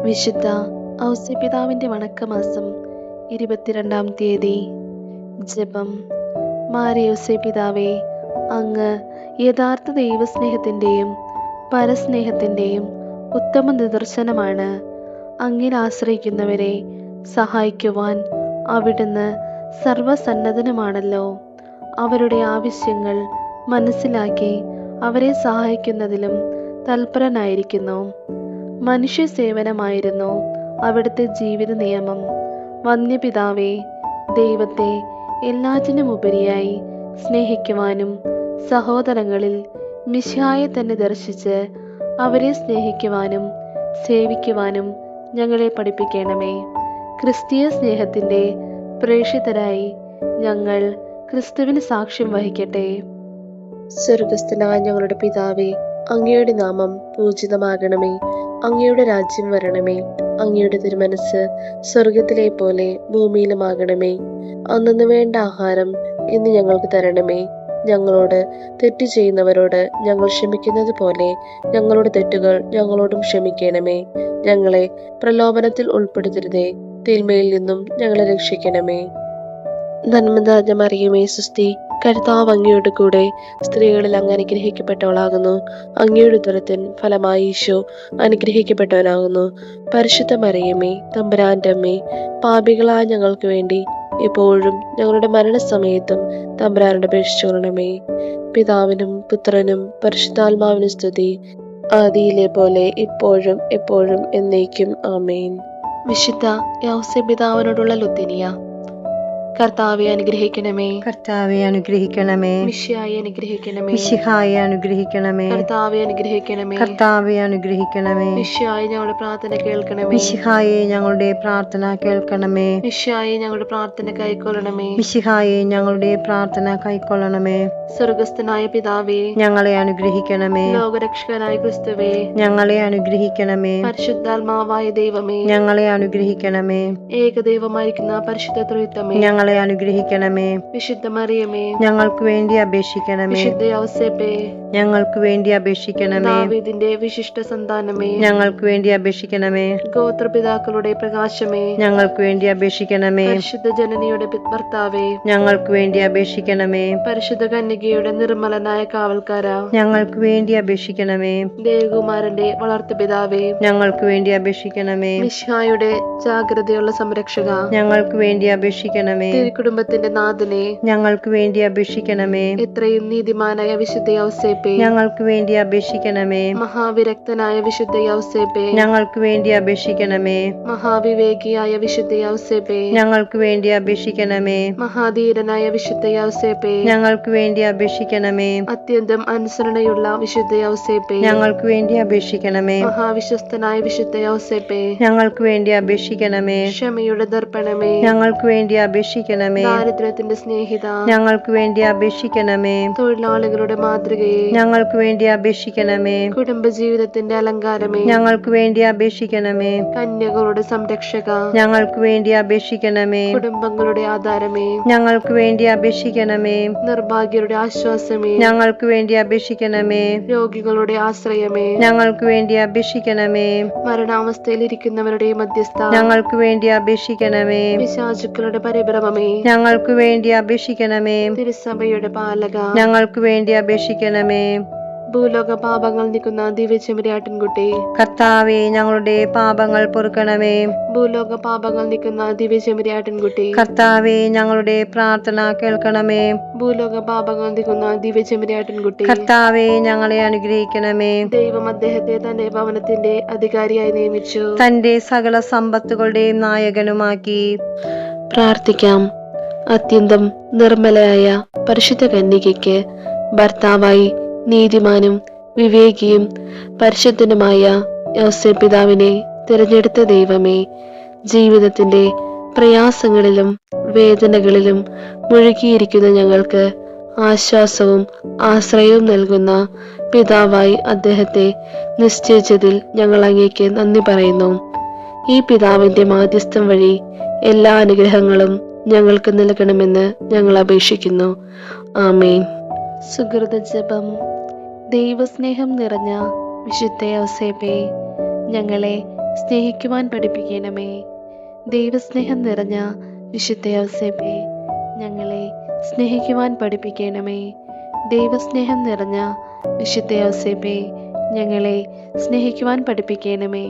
വിശുദ്ധ ഔസേപിതാവിൻ്റെ വണക്കമാസം 22-ാം തീയതി. ജപം. മാറിയ ഔസേപിതാവേ, അങ്ങ് യഥാർത്ഥ ദൈവസ്നേഹത്തിൻ്റെയും പരസ്നേഹത്തിൻ്റെയും ഉത്തമ നിദർശനമാണ്. അങ്ങിൽ ആശ്രയിക്കുന്നവരെ സഹായിക്കുവാൻ അവിടുന്ന് സർവസന്നദ്ധനുമാണല്ലോ. അവരുടെ ആവശ്യങ്ങൾ മനസ്സിലാക്കി അവരെ സഹായിക്കുന്നതിലും തൽപരനായിരിക്കുന്നു. മനുഷ്യ സേവനമായിരുന്നു അവിടുത്തെ ജീവിത നിയമം. വന്യപിതാവേ, ദൈവത്തെ എല്ലാറ്റിനും ഉപരിയായി സ്നേഹിക്കുവാനും സഹോദരങ്ങളിൽ മിശിഹായെ തന്നെ ദർശിച്ച് അവരെ സ്നേഹിക്കുവാനും സേവിക്കുവാനും ഞങ്ങളെ പഠിപ്പിക്കണമേ. ക്രിസ്തീയ സ്നേഹത്തിൻ്റെ പ്രേക്ഷിതരായി ഞങ്ങൾ ക്രിസ്തുവിന് സാക്ഷ്യം വഹിക്കട്ടെ. സ്വർഗസ്ഥനായ ഞങ്ങളുടെ പിതാവേ, അങ്ങയുടെ നാമം പൂജിതമാകണമേ. അങ്ങയുടെ രാജ്യം വരണമേ. അങ്ങയുടെ തിരുമനസ് സ്വർഗത്തിലെ പോലെ ഭൂമിയിലുമാകണമേ. അന്നു വേണ്ട ആഹാരം ഇന്ന് ഞങ്ങൾക്ക് തരണമേ. ഞങ്ങളോട് തെറ്റ് ചെയ്യുന്നവരോട് ഞങ്ങൾ ക്ഷമിക്കുന്നത് പോലെ ഞങ്ങളുടെ തെറ്റുകൾ ഞങ്ങളോടും ക്ഷമിക്കണമേ. ഞങ്ങളെ പ്രലോഭനത്തിൽ ഉൾപ്പെടുത്തരുതേ, തിന്മയിൽ നിന്നും ഞങ്ങളെ രക്ഷിക്കണമേ. നന്മ നിറഞ്ഞ മറിയമേ, സുസ്തി, കർത്താവ് അങ്ങയുടെ കൂടെ സ്ത്രീകളിൽ അങ്ങ് അനുഗ്രഹിക്കപ്പെട്ടവളാകുന്നു. അങ്ങയുടെ ഉദരത്തിൻ ഫലമായി ഈശോ അനുഗ്രഹിക്കപ്പെട്ടവനാകുന്നു. പരിശുദ്ധ മറിയമേ, തമ്പുരാന്റെ അമ്മേ, പാപികളായ ഞങ്ങൾക്ക് വേണ്ടി എപ്പോഴും ഞങ്ങളുടെ മരണസമയത്തും തമ്പുരാനോട് അപേക്ഷിച്ചുകൊള്ളണമേ. പിതാവിനും പുത്രനും പരിശുദ്ധാത്മാവിനും സ്തുതി, ആദിയിലെ പോലെ ഇപ്പോഴും എപ്പോഴും എന്നേക്കും. ആമേൻ. വിശുദ്ധ ഔസേപിതാവിനോടുള്ള ലുത്തിനിയ. കർത്താവെ അനുഗ്രഹിക്കണമേ. കർത്താവെ അനുഗ്രഹിക്കണമേ. മിശിഹായെ അനുഗ്രഹിക്കണമേ. മിശിഹായെ അനുഗ്രഹിക്കണമേ. കർത്താവെ അനുഗ്രഹിക്കണമേ. കർത്താവെ അനുഗ്രഹിക്കണമേ. മിശിഹായെ ഞങ്ങളുടെ പ്രാർത്ഥന കേൾക്കണമേ. മിശിഹായെ ഞങ്ങളുടെ പ്രാർത്ഥന കേൾക്കണമേ. മിശിഹായെ ഞങ്ങളുടെ പ്രാർത്ഥന കൈക്കൊള്ളണമേ. മിശിഹായെ ഞങ്ങളുടെ പ്രാർത്ഥന കൈക്കൊള്ളണമേ. സ്വർഗസ്ഥനായ പിതാവേ, ഞങ്ങളെ അനുഗ്രഹിക്കണമേ. ലോകരക്ഷകനായ ക്രിസ്തുവേ, ഞങ്ങളെ അനുഗ്രഹിക്കണമേ. പരിശുദ്ധാത്മാവായ ദൈവമേ, ഞങ്ങളെ അനുഗ്രഹിക്കണമേ. ഏകദൈവമായിരിക്കുന്ന പരിശുദ്ധ ത്രിത്വമേ, ഞങ്ങളെ അനുഗ്രഹിക്കണമേ. വിശുദ്ധ മറിയമേ, ഞങ്ങൾക്ക് വേണ്ടി അപേക്ഷിക്കണമേ. വിശുദ്ധ ഔസേപ്പേ, ഞങ്ങൾക്ക് വേണ്ടി അപേക്ഷിക്കണമേ. ദാവീദിന്റെ വിശിഷ്ട സന്താനമേ, ഞങ്ങൾക്ക് വേണ്ടി അപേക്ഷിക്കണമേ. ഗോത്രപിതാക്കളുടെ പ്രകാശമേ, ഞങ്ങൾക്ക് വേണ്ടി അപേക്ഷിക്കണമേ. പരിശുദ്ധ ജനനിയുടെ ഭർത്താവേ, ഞങ്ങൾക്ക് വേണ്ടി അപേക്ഷിക്കണമേ. പരിശുദ്ധ കന്യകയുടെ നിർമ്മലനായ കാവൽക്കാര, ഞങ്ങൾക്ക് വേണ്ടി അപേക്ഷിക്കണമേ. ദേവകുമാരന്റെ വളർത്തുപിതാവേ, ഞങ്ങൾക്ക് വേണ്ടി അപേക്ഷിക്കണമേ. മിശിഹായുടെ ജാഗ്രതയുള്ള സംരക്ഷക, ഞങ്ങൾക്ക് വേണ്ടി അപേക്ഷിക്കണമേ. തിരുക്കുടുംബത്തിന്റെ നാഥനെ, ഞങ്ങൾക്ക് വേണ്ടി അപേക്ഷിക്കണമേ. എത്രയും നീതിമാനായ വിശുദ്ധ ഔസേപ്പേ, ഞങ്ങൾക്ക് വേണ്ടി അപേക്ഷിക്കണമേ. മഹാവിരക്തനായ വിശുദ്ധ ഔസേപ്പേ, ഞങ്ങൾക്ക് വേണ്ടി അപേക്ഷിക്കണമേ. മഹാവിവേകിയായ വിശുദ്ധ ഔസേപ്പേ, ഞങ്ങൾക്ക് വേണ്ടി അപേക്ഷിക്കണമേ. മഹാധീരനായ വിശുദ്ധ ഔസേപ്പേ, ഞങ്ങൾക്ക് വേണ്ടി അപേക്ഷിക്കണമേ. അത്യന്തം അനുസരണയുള്ള വിശുദ്ധ ഔസേപ്പേ, ഞങ്ങൾക്ക് വേണ്ടി അപേക്ഷിക്കണമേ. മഹാവിശ്വസ്തനായ വിശുദ്ധ ഔസേപ്പേ, ഞങ്ങൾക്ക് വേണ്ടി അപേക്ഷിക്കണമേ. ക്ഷമയുടെ ദർപ്പണമേ, ഞങ്ങൾക്ക് വേണ്ടി അപേക്ഷിക്കണമേ. ദാരിദ്ര്യത്തിന്റെ സ്നേഹിത, ഞങ്ങൾക്ക് വേണ്ടി അപേക്ഷിക്കണമേ. തൊഴിലാളികളുടെ മാതൃകയെ, ഞങ്ങൾക്ക് വേണ്ടി അപേക്ഷിക്കണമേ. കുടുംബജീവിതത്തിന്റെ അലങ്കാരമേ, ഞങ്ങൾക്ക് വേണ്ടി അപേക്ഷിക്കണമേ. കന്യകളുടെ സംരക്ഷക, ഞങ്ങൾക്ക് വേണ്ടി അപേക്ഷിക്കണമേ. കുടുംബങ്ങളുടെ ആധാരമേ, ഞങ്ങൾക്ക് വേണ്ടി അപേക്ഷിക്കണമേ. നിർഭാഗ്യരുടെ ആശ്വാസമേ, ഞങ്ങൾക്ക് വേണ്ടി അപേക്ഷിക്കണമേ. രോഗികളുടെ ആശ്രയമേ, ഞങ്ങൾക്ക് വേണ്ടി അപേക്ഷിക്കണമേ. മരണാവസ്ഥയിലിരിക്കുന്നവരുടെ മധ്യസ്ഥ, ഞങ്ങൾക്ക് വേണ്ടി അപേക്ഷിക്കണമേ. പിശാചുക്കളുടെ പരിഭ്രമമേ, ഞങ്ങൾക്ക് വേണ്ടി അപേക്ഷിക്കണമേ. തിരുസഭയുടെ പാലക, ഞങ്ങൾക്ക് വേണ്ടി അപേക്ഷിക്കണമേ. ഭൂലോക പാപങ്ങൾ നീക്കുന്ന ദിവ്യചെമ്മരിയാട്ടിൻകുട്ടി, കർത്താവേ, ഞങ്ങളുടെ പാപങ്ങൾ പൊറുക്കണമേ. ഭൂലോക പാപങ്ങൾ നീക്കുന്ന ദിവ്യചെമ്മരിയാട്ടിൻകുട്ടി, കർത്താവേ, ഞങ്ങളുടെ പ്രാർത്ഥന കേൾക്കണമേ. ഭൂലോക പാപങ്ങൾ നീക്കുന്ന ദിവ്യചെമ്മരിയാട്ടിൻകുട്ടി, കർത്താവേ, ഞങ്ങളെ അനുഗ്രഹിക്കണമേ. ദൈവം അദ്ദേഹത്തെ തന്റെ ഭവനത്തിന്റെ അധികാരിയായി നിയമിച്ചു, തന്റെ സകല സമ്പത്തുകളുടെയും നായകനുമാക്കി. പ്രാർത്ഥിക്കാം. അത്യന്തം നിർമ്മലയായ പരിശുദ്ധ കന്യകയ്ക്ക് ഭർത്താവായി നീതിമാനും വിവേകിയും പരിശുദ്ധനുമായ ഔസേപിതാവിനെ തിരഞ്ഞെടുത്ത ദൈവമേ, ജീവിതത്തിന്റെ പ്രയാസങ്ങളിലും വേദനകളിലും മുഴുകിയിരിക്കുന്ന ഞങ്ങൾക്ക് ആശ്വാസവും ആശ്രയവും നൽകുന്ന പിതാവായി അദ്ദേഹത്തെ നിശ്ചയിച്ചതിൽ ഞങ്ങൾ അങ്ങേക്ക് നന്ദി പറയുന്നു. ഈ പിതാവിന്റെ മാധ്യസ്ഥം വഴി എല്ലാ അനുഗ്രഹങ്ങളും ഞങ്ങൾക്ക് നൽകണമെന്ന് ഞങ്ങൾ അപേക്ഷിക്കുന്നു. ആമേൻ. സുഹൃത ജപം. ദൈവസ്നേഹം നിറഞ്ഞ വിശുദ്ധ ഔസേപ്പേ, ഞങ്ങളെ സ്നേഹിക്കുവാൻ പഠിപ്പിക്കണമേ. ദൈവസ്നേഹം നിറഞ്ഞ വിശുദ്ധ ഔസേപ്പേ, ഞങ്ങളെ സ്നേഹിക്കുവാൻ പഠിപ്പിക്കണമേ. ദൈവസ്നേഹം നിറഞ്ഞ വിശുദ്ധ ഔസേപ്പേ, ഞങ്ങളെ സ്നേഹിക്കുവാൻ പഠിപ്പിക്കണമേ.